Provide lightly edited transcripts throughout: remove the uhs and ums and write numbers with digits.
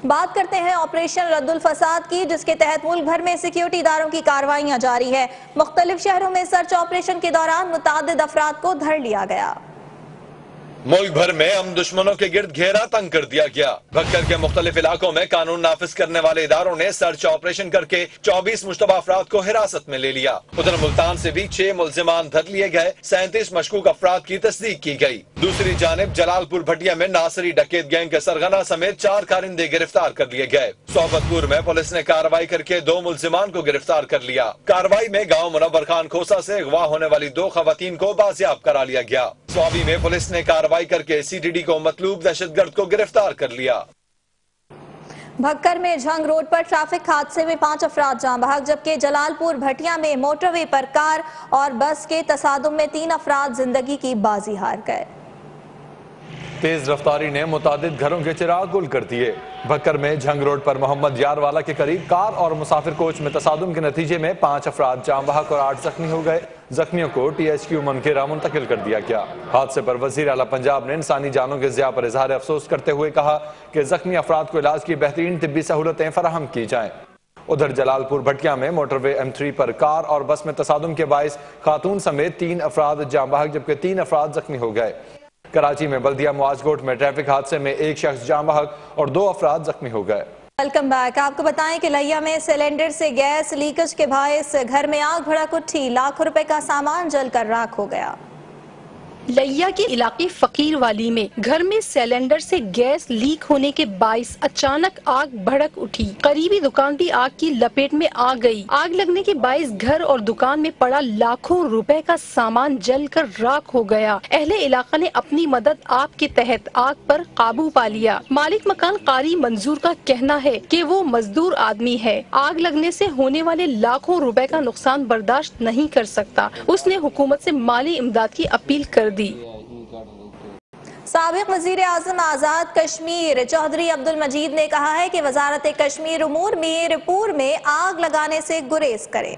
بات کرتے ہیں آپریشن ردل فساد کی، جس کے تحت ملک بھر میں سیکیورٹی اداروں کی کارروائیاں جاری ہے۔ مختلف شہروں میں سرچ آپریشن کے دوران متعدد افراد کو دھر لیا گیا۔ ملک بھر میں ہم دشمنوں کے گرد گھیرا تنگ کر دیا گیا۔ بھکر کے مختلف علاقوں میں قانون نافذ کرنے والے اداروں نے سرچ آپریشن کر کے 24 مشتبہ افراد کو حراست میں لے لیا۔ ادھر ملتان سے بھی 6 ملزمان دھر لیے گئے، 37 مشکوک افراد کی تصدیق کی گئی۔ دوسری جانب جلال پور بھٹیا میں ناصری ڈکیت گینگ کے سرغنہ سمیت 4 کارندے گرفتار کر لیے گئے۔ صحبت پور میں پولیس نے کارروائی کر کے 2 ملزمان کو گرفتار کر لیا۔ کارروائی میں گاؤں منور خان کھوسا سے اغوا ہونے والی 2 خواتین کو بازیاب کرا لیا گیا۔ سوابی میں پولیس نے کارروائی کر کے سی ٹی ڈی کو مطلوب دہشت گرد کو گرفتار کر لیا۔ بھکر میں جھنگ روڈ پر ٹریفک حادثے میں 5 افراد جاں بحق، جبکہ جلال پور بھٹیا میں موٹر وے پر کار اور بس کے تصادم میں 3 افراد زندگی کی بازی ہار گئے۔ تیز رفتاری نے متعدد گھروں کے چراغ گل کر دیے۔ بھکر میں جھنگ روڈ پر محمد یار والا کے قریب کار اور مسافر کوچ میں تصادم کے نتیجے میں 5 افراد جاں بحق اور 8 زخمی ہو گئے۔ زخمیوں کو ٹی ایچ کیو منکیرا منتقل کر دیا گیا۔ حادثے پر وزیر اعلیٰ پنجاب نے انسانی جانوں کے ضیاع پر اظہار افسوس کرتے ہوئے کہا کہ زخمی افراد کو علاج کی بہترین طبی سہولتیں فراہم کی جائیں۔ ادھر جلال پور بھٹیا میں موٹر وے M3 پر کار اور بس میں تصادم کے باعث خاتون سمیت 3 افراد جاں بحق جبکہ 3 افراد زخمی ہو گئے۔ کراچی میں بلدیہ معاذ گوٹ میں ٹریفک حادثے میں 1 شخص جاں بحق اور 2 افراد زخمی ہو گئے۔ Welcome back. آپ کو بتائیں کہ لہیا میں سلنڈر سے گیس لیکیج کے باعث گھر میں آگ بھڑک اٹھی، لاکھوں روپے کا سامان جل کر راکھ ہو گیا۔ لہیا کے علاقے فقیر والی میں گھر میں سلنڈر سے گیس لیک ہونے کے باعث اچانک آگ بھڑک اٹھی۔ قریبی دکان بھی آگ کی لپیٹ میں آ گئی۔ آگ لگنے کے باعث گھر اور دکان میں پڑا لاکھوں روپے کا سامان جل کر راکھ ہو گیا۔ اہل علاقہ نے اپنی مدد آپ کے تحت آگ پر قابو پا لیا۔ مالک مکان قاری منظور کا کہنا ہے کہ وہ مزدور آدمی ہے، آگ لگنے سے ہونے والے لاکھوں روپے کا نقصان برداشت نہیں کر سکتا۔ اس نے حکومت سے مالی امداد کی اپیل کر دی۔ سابق وزیر اعظم آزاد کشمیر چودھری عبد المجید نے کہا ہے کہ وزارت کشمیر امور میر پور میں آگ لگانے سے گریز کرے۔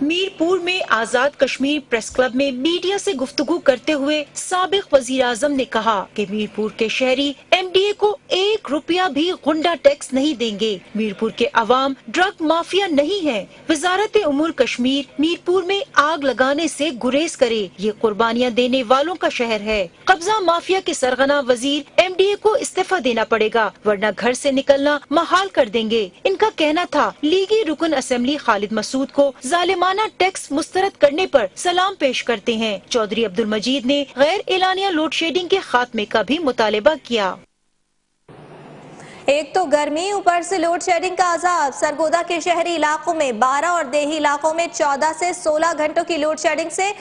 میر پور میں آزاد کشمیر پریس کلب میں میڈیا سے گفتگو کرتے ہوئے سابق وزیر اعظم نے کہا کہ میر پور کے شہری ایم ڈی اے کو 1 روپیہ بھی غنڈہ ٹیکس نہیں دیں گے۔ میر پور کے عوام ڈرگ مافیا نہیں ہے۔ وزارت امور کشمیر میر پور میں آگ لگانے سے گریز کرے، یہ قربانیاں دینے والوں کا شہر ہے۔ قبضہ مافیا کے سرغنہ وزیر ایم ڈی اے کو استعفیٰ دینا پڑے گا ورنہ گھر سے نکلنا محال کر دیں گے۔ ان کا کہنا تھا لیگی رکن اسمبلی خالد مسعود کو ظالمانہ ٹیکس مسترد کرنے پر سلام پیش کرتے ہیں۔ چودھری عبد المجید نے غیر اعلانیہ لوڈ شیڈنگ کے خاتمے کا بھی مطالبہ کیا۔ ایک تو گرمی، اوپر سے لوڈ شیڈنگ کا عذاب۔ سرگودا کے شہری علاقوں میں 12 اور دیہی علاقوں میں 14 سے 16 گھنٹوں کی لوڈ شیڈنگ سے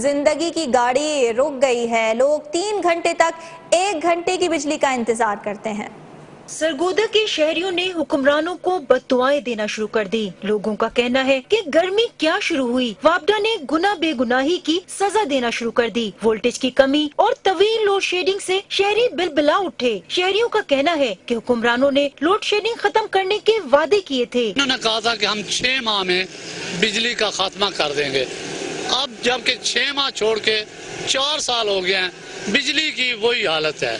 زندگی کی گاڑی رک گئی ہے۔ لوگ 3 گھنٹے تک 1 گھنٹے کی بجلی کا انتظار کرتے ہیں۔ سرگودا کے شہریوں نے حکمرانوں کو بد دعائیں دینا شروع کر دی۔ لوگوں کا کہنا ہے کہ گرمی کیا شروع ہوئی، وابڈا نے گناہ بے گناہی کی سزا دینا شروع کر دی۔ وولٹیج کی کمی اور طویل لوڈ شیڈنگ سے شہری بلبلا اٹھے۔ شہریوں کا کہنا ہے کہ حکمرانوں نے لوڈ شیڈنگ ختم کرنے کے وعدے کیے تھے۔ انہوں نے کہا تھا کہ ہم 6 ماہ میں بجلی کا خاتمہ کر دیں گے۔ اب جبکہ 6 ماہ چھوڑ کے 4 سال ہو گئے ہیں، بجلی کی وہی حالت ہے،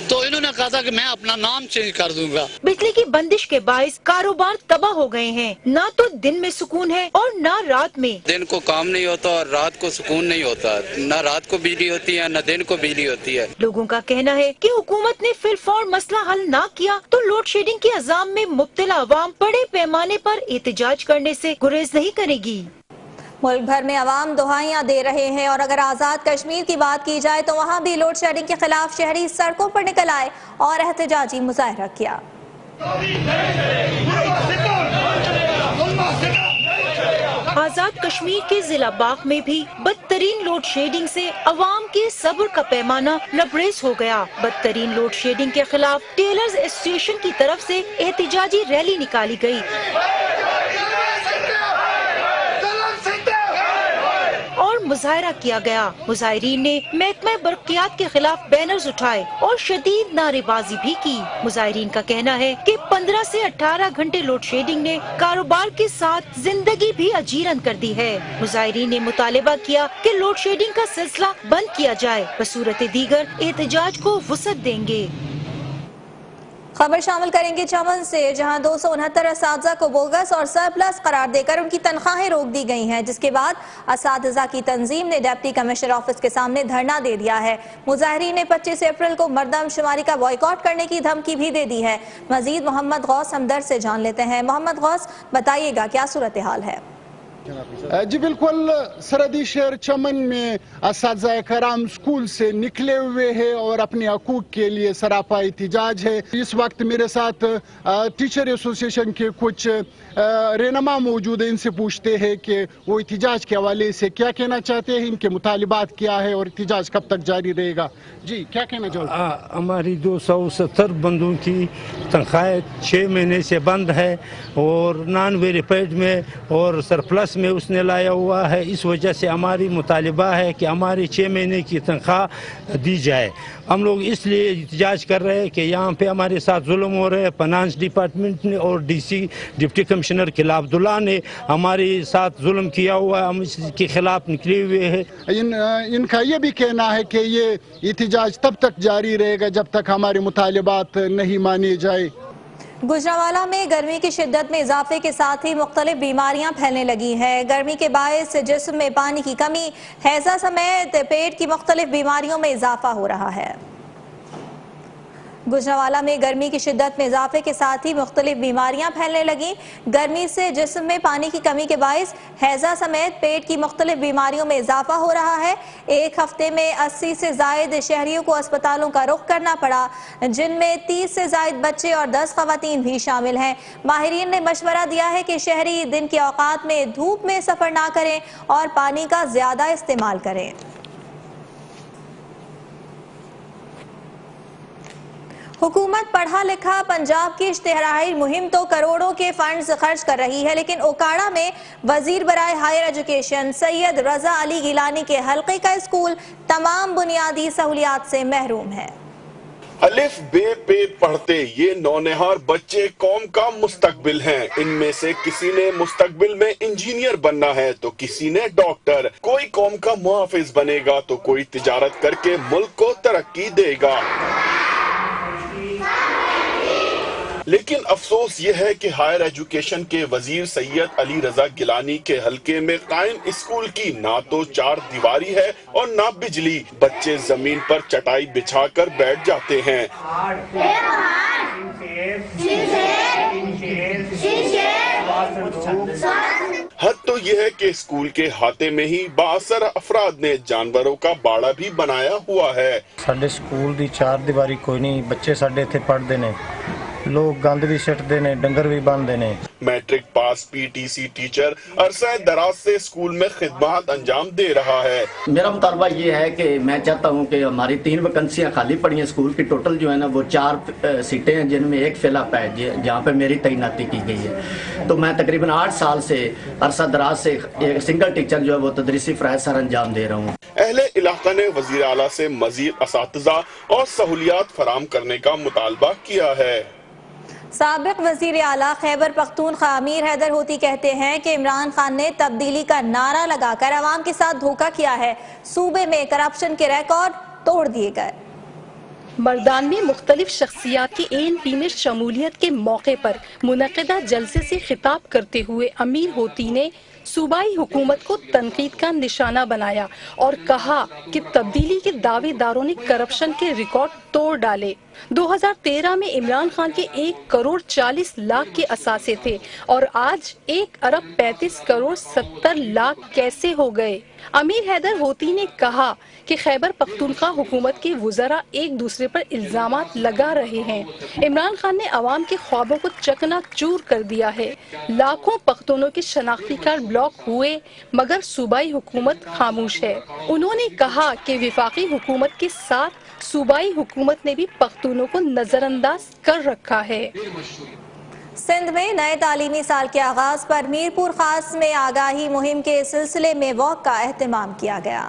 تو انہوں نے کہا تھا کہ میں اپنا نام چینج کر دوں گا۔ بجلی کی بندش کے باعث کاروبار تباہ ہو گئے ہیں، نہ تو دن میں سکون ہے اور نہ رات میں۔ دن کو کام نہیں ہوتا اور رات کو سکون نہیں ہوتا، نہ رات کو بجلی ہوتی ہے نہ دن کو بجلی ہوتی ہے۔ لوگوں کا کہنا ہے کہ حکومت نے فی الفور مسئلہ حل نہ کیا تو لوڈ شیڈنگ کے عذاب میں مبتلا عوام بڑے پیمانے پر احتجاج کرنے سے گریز نہیں کرے گی۔ ملک بھر میں عوام دہائیاں دے رہے ہیں، اور اگر آزاد کشمیر کی بات کی جائے تو وہاں بھی لوڈ شیڈنگ کے خلاف شہری سڑکوں پر نکل آئے اور احتجاجی مظاہرہ کیا۔ آزاد کشمیر کے ضلع باغ میں بھی بدترین لوڈ شیڈنگ سے عوام کے صبر کا پیمانہ لبریز ہو گیا۔ بدترین لوڈ شیڈنگ کے خلاف ٹیلرز ایسوسی ایشن کی طرف سے احتجاجی ریلی نکالی گئی اور مظاہرہ کیا گیا۔ مظاہرین نے محکمہ برقیات کے خلاف بینرز اٹھائے اور شدید نعرے بازی بھی کی۔ مظاہرین کا کہنا ہے کہ 15 سے 18 گھنٹے لوڈ شیڈنگ نے کاروبار کے ساتھ زندگی بھی اجیرن کر دی ہے۔ مظاہرین نے مطالبہ کیا کہ لوڈ شیڈنگ کا سلسلہ بند کیا جائے، بصورت دیگر احتجاج کو وسعت دیں گے۔ खबर शामिल करेंगे चमन से, जहां 269 असातिज़ा को बोगस और सरप्लस करार देकर उनकी तनख्वाहें रोक दी गई हैं, जिसके बाद असातिज़ा की तंजीम ने डिप्टी कमिश्नर ऑफिस के सामने धरना दे दिया है। मुजाहिरीन ने 25 अप्रैल को मर्दमशुमारी का बॉयकॉट करने की धमकी भी दे दी है। मजीद मोहम्मद गौस हमदर्द से जान लेते हैं। मोहम्मद गौस, बताइएगा क्या सूरत हाल है? जी बिल्कुल, सरहदी शहर चमन में असातिज़ा कराम स्कूल से निकले हुए हैं और अपने हकूक़ के लिए सरापा एहतजाज है। इस वक्त मेरे साथ टीचर एसोसिएशन के कुछ रहनुमा मौजूद हैं। इनसे पूछते हैं कि वो एहतजाज के हवाले से क्या कहना चाहते हैं, इनके मुतालिबात क्या है और एहतजाज कब तक जारी रहेगा। जी क्या कहना चाहते? हमारी 270 बंदों की तनख्वाह 6 महीने से बंद है और नॉन वेरीफाइड में और सरप्लस में उसने लाया हुआ है। इस वजह से हमारी मुतालिबा है कि हमारी 6 महीने की तनख्वाह दी जाए। हम लोग इसलिए एहतजाज कर रहे हैं कि यहाँ पे हमारे साथ जुल्म हो रहे हैं। फाइनेंस डिपार्टमेंट ने और डीसी डिप्टी कमिश्नर खिला अब्दुल्ला ने हमारे साथ जुल्म किया हुआ है, हम इसके खिलाफ निकले हुए हैं। इनका ये भी कहना है कि ये एहतजाज तब तक जारी रहेगा जब तक हमारे मुतालिबात नहीं माने जाए। गुजरांवाला में गर्मी की शिद्दत में इजाफे के साथ ही मुख्तलिफ बीमारियां फैलने लगी हैं। गर्मी के बायस जिस्म में पानी की कमी, हैजा समेत पेट की मुख्तलिफ बीमारियों में इजाफा हो रहा है। गुजरांवाला में गर्मी की शिद्दत में इजाफे के साथ ही मुख्तलिफ बीमारियां फैलने लगी। गर्मी से जिस्म में पानी की कमी के बायस हैजा समेत पेट की मुख्तलिफ बीमारियों में इजाफा हो रहा है। एक हफ्ते में 80 से जायद शहरियों को अस्पतालों का रुख करना पड़ा, जिनमें 30 से जायद बच्चे और 10 खवातीन भी शामिल हैं। माहिरीन ने मशवरा दिया है कि शहरी दिन के औकात में धूप में सफर ना करें और पानी का ज्यादा इस्तेमाल करें। हुकूमत पढ़ा लिखा पंजाब की इश्तिहारी मुहिम तो करोड़ों के फंड्स खर्च कर रही है, लेकिन ओकाड़ा में वजीर बराए हायर एजुकेशन सैयद रजा अली गिलानी के हल्के का स्कूल तमाम बुनियादी सहूलियात से महरूम है। अलिफ बे पे पढ़ते ये नौनिहार बच्चे कौम का मुस्तकबिल हैं। इनमें से किसी ने मुस्तकबिल में इंजीनियर बनना है तो किसी ने डॉक्टर। कोई कौम का मुहाफिज बनेगा तो कोई तिजारत करके मुल्क को तरक्की देगा। लेकिन अफसोस ये है कि हायर एजुकेशन के वजीर सैयद अली रजा गिलानी के हलके में कायम स्कूल की ना तो 4 दीवारी है और ना बिजली। बच्चे जमीन पर चटाई बिछाकर बैठ जाते हैं। हद तो यह है कि स्कूल के हाथे में ही बासर अफराद ने जानवरों का बाड़ा भी बनाया हुआ है। साडे स्कूल दी 4 दीवारी कोई नहीं, बच्चे साडे इत्थे पढ़दे ने, लोग गंद भी सिटते ने, डंगर भी बांधते ने। मैट्रिक पास पीटीसी टीचर अरसा दराज से स्कूल में खिदमत अंजाम दे रहा है। मेरा मुतालबा ये है कि मैं चाहता हूँ कि हमारी 3 वैकेंसियाँ खाली पड़ी हैं स्कूल की। टोटल जो है ना वो 4 सीटें हैं, जिनमें 1 फिलअप है जहाँ पे मेरी तैनाती की गई है। तो मैं तकरीबन 8 साल से अरसा दराज से एक सिंगल टीचर जो है वो तदरीसी फ़राइज़ सर अंजाम दे रहा हूँ। अहले इलाका ने वज़ीर आला से मज़ीद असातिज़ा और सहूलियात फराम करने का मुतालबा किया है। साबिक वजीर आला खैबर पख्तूनख्वा अमीर हैदर होती कहते हैं कि इमरान खान ने तब्दीली का नारा लगाकर अवाम के साथ धोखा किया है। सूबे में करप्शन के रिकॉर्ड तोड़ दिए गए। मर्दान में मुख्तलिफ शख्सियात की ANP में शमूलियत के मौके पर मुनक़िदा जलसे से खिताब करते हुए अमीर होती ने सूबाई हुकूमत को तनकीद का निशाना बनाया और कहा कि तब्दीली के दावेदारों ने करप्शन के रिकॉर्ड तोड़ डाले। 2013 में इमरान खान के 1 करोड़ 40 लाख के असासे थे और आज 1 अरब 35 करोड़ 70 लाख कैसे हो गए। अमीर हैदर होती ने कहा कि खैबर पख्तूनख्वा हुकूमत के वुज़रा एक दूसरे पर इल्जामात लगा रहे हैं। इमरान खान ने अवाम के ख्वाबों को चकनाचूर कर दिया है। लाखों पख्तूनों के शनाख्ती कार्ड ब्लॉक हुए मगर सूबाई हुकूमत खामोश है। उन्होंने कहा कि विफाकी हुकूमत के साथ सूबाई हुकूमत ने भी पख्तूनों को नजरअंदाज कर रखा है। सिंध में नए तालीमी साल के आगाज पर मीरपुर खास में आगाही मुहिम के सिलसिले में वॉक का एहतमाम किया गया।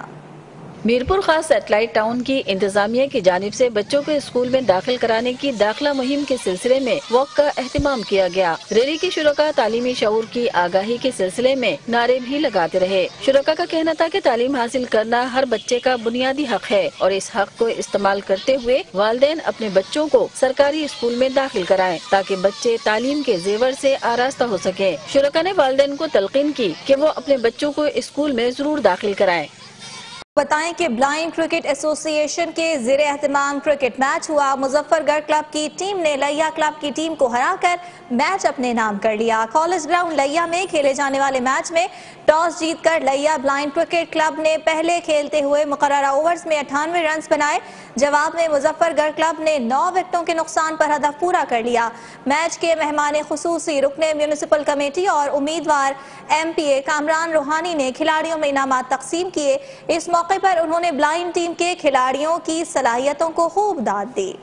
मीरपुर खास सैटेलाइट टाउन की इंतजामिया की जानिब से बच्चों को स्कूल में दाखिल कराने की दाखिला मुहिम के सिलसिले में वॉक का एहतमाम किया गया। रैली के शुरका तालीमी शऊर की आगाही के सिलसिले में नारे भी लगाते रहे। शुरका का कहना था कि तालीम हासिल करना हर बच्चे का बुनियादी हक है और इस हक को इस्तेमाल करते हुए वालिदैन अपने बच्चों को सरकारी स्कूल में दाखिल कराएं ताकि बच्चे तालीम के जेवर से आरास्ता हो सके। शुरका ने वालिदैन को तलकीन की कि वो अपने बच्चों को स्कूल में जरूर दाखिल कराएं। बताएं कि ब्लाइंड क्रिकेट एसोसिएशन के ज़ेरे एहतमाम क्रिकेट मैच हुआ। मुजफ्फरगढ़ क्लब की टीम ने लिया क्लब की टीम को हराकर मैच अपने नाम कर लिया। कॉलेज ग्राउंड लिया में खेले जाने वाले मैच में टॉस जीतकर लिया ब्लाइंड क्रिकेट क्लब ने पहले खेलते हुए मुकर्ररा ओवर्स में 98 रन बनाए। जवाब में मुजफ्फरगढ़ क्लब ने 9 विकेटों के नुकसान पर हदफ पूरा कर लिया। मैच के मेहमान खुसूसी रुकने म्यूनिसिपल कमेटी और उम्मीदवार MPA कामरान रूहानी ने खिलाड़ियों में इनामात तकसीम किए। इस मौके पर उन्होंने ब्लाइंड टीम के खिलाड़ियों की सलाहियतों को खूब दाद दी।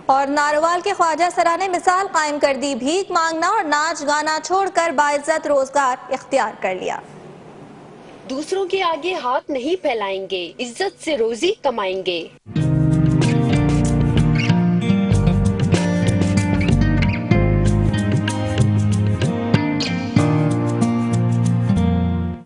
और नारोवाल के ख्वाजा सरा ने मिसाल कायम कर दी। भीख मांगना और नाच गाना छोड़कर बाइज्जत रोजगार इख्तियार कर लिया। दूसरों के आगे हाथ नहीं फैलाएंगे, इज्जत से रोजी कमाएंगे।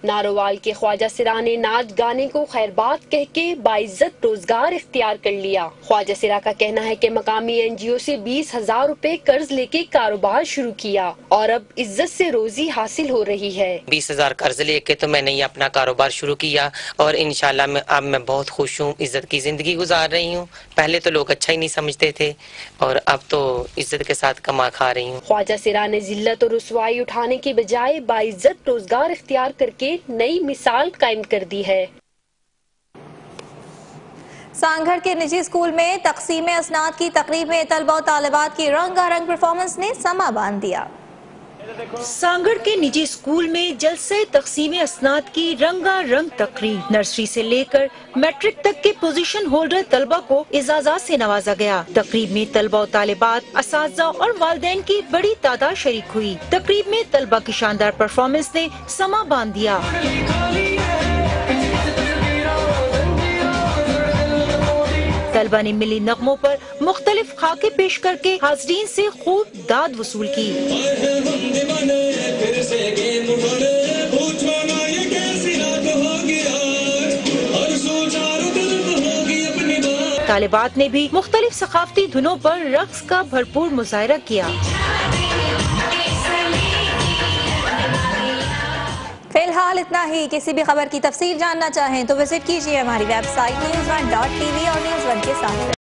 नारोवाल के ख्वाजा सिरा ने नाच गाने को खैरबात कह के बाइज्जत रोजगार इख्तियार कर लिया। ख्वाजा सिरा का कहना है कि मकामी NGO से 20,000 रुपए कर्ज लेके कारोबार शुरू किया और अब इज्जत से रोजी हासिल हो रही है। 20,000 कर्ज लेके तो मैंने ये अपना कारोबार शुरू किया और इंशाल्लाह अब मैं बहुत खुश हूँ, इज्जत की जिंदगी गुजार रही हूँ। पहले तो लोग अच्छा ही नहीं समझते थे और अब तो इज्जत के साथ कमा खा रही हूँ। ख्वाजा सिरा ने जिल्लत और रुसवाई उठाने के बजाय बाइज्जत रोजगार इख्तियार करके नई मिसाल कायम कर दी है। सांगढ़ के निजी स्कूल में तकसीम असनाद की तकरीब में तलबा और तालिबात की रंगारंग परफॉर्मेंस ने समा बांध दिया। सांगढ़ के निजी स्कूल में जलसे तकसीम असनाद की रंगारंग तकरीब नर्सरी से लेकर मैट्रिक तक के पोजीशन होल्डर तलबा को इजाज़त से नवाजा गया। तकरीब में तलबा और तालिबात, असातिज़ा और वालिदैन की बड़ी तादाद शरीक हुई। तकरीब में तलबा की शानदार परफॉर्मेंस ने समा बांध दिया। तलबा ने मिली नगमों पर मुख्तलिफ खाके पेश करके हाज़रीन से खूब दाद वसूल की। तालिबात ने भी मुख्तलिफ सकाफती धुनों पर रक्स का भरपूर मुजाहरा किया। फिलहाल इतना ही। किसी भी खबर की तफसील जानना चाहें तो विजिट कीजिए हमारी वेबसाइट news1.tv और News1 के साथ।